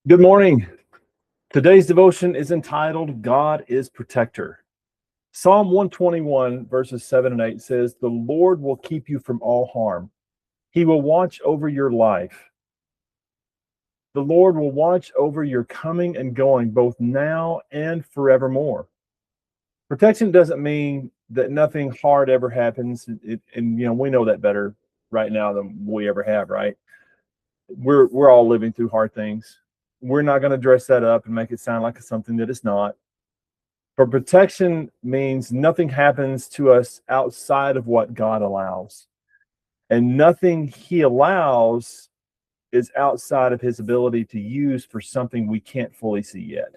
Good morning. Today's devotion is entitled, God is Protector. Psalm 121, verses 7 and 8 says, The Lord will keep you from all harm. He will watch over your life. The Lord will watch over your coming and going, both now and forevermore. Protection doesn't mean that nothing hard ever happens. We know that better right now than we ever have, right? We're all living through hard things. We're not going to dress that up and make it sound like something that it's not. But protection means nothing happens to us outside of what God allows. And nothing he allows is outside of his ability to use for something we can't fully see yet.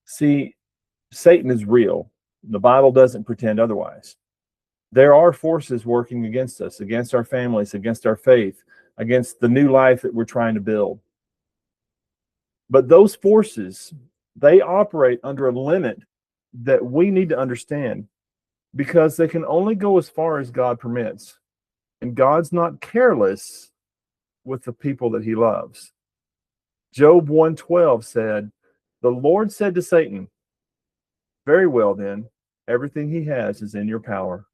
See, Satan is real. The Bible doesn't pretend otherwise. There are forces working against us, against our families, against our faith, against the new life that we're trying to build. But those forces, they operate under a limit that we need to understand, because they can only go as far as God permits. And God's not careless with the people that he loves. Job 1:12 said, The Lord said to Satan, Very well then, everything he has is in your power,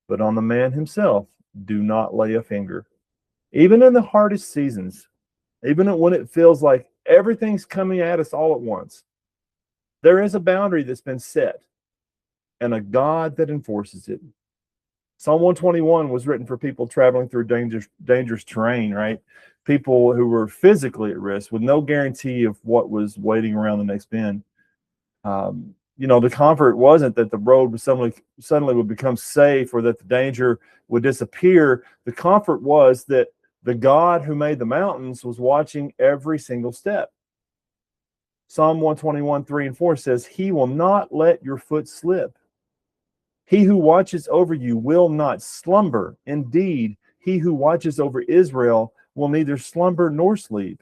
but on the man himself do not lay a finger. Even in the hardest seasons, even when it feels like everything's coming at us all at once, there is a boundary that's been set and a God that enforces it. Psalm 121 was written for people traveling through dangerous terrain, right? People who were physically at risk with no guarantee of what was waiting around the next bend. The comfort wasn't that the road would suddenly would become safe or that the danger would disappear. The comfort was that the God who made the mountains was watching every single step. Psalm 121, 3 and 4 says, He will not let your foot slip. He who watches over you will not slumber. Indeed, he who watches over Israel will neither slumber nor sleep.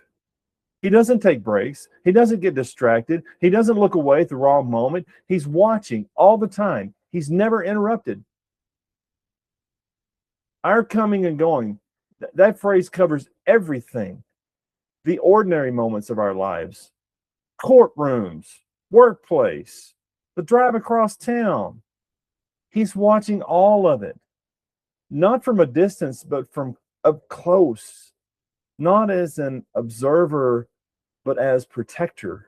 He doesn't take breaks. He doesn't get distracted. He doesn't look away at the wrong moment. He's watching all the time. He's never interrupted. Our coming and going, that phrase covers everything. The ordinary moments of our lives, courtrooms, workplace, the drive across town. He's watching all of it, not from a distance, but from up close, not as an observer, but as protector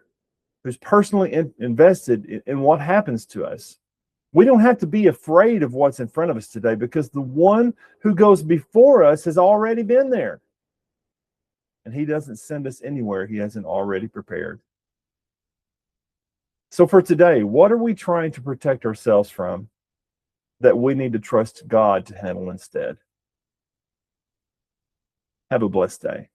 who's personally invested in what happens to us. We don't have to be afraid of what's in front of us today, because the one who goes before us has already been there. And he doesn't send us anywhere he hasn't already prepared. So for today, what are we trying to protect ourselves from that we need to trust God to handle instead? Have a blessed day.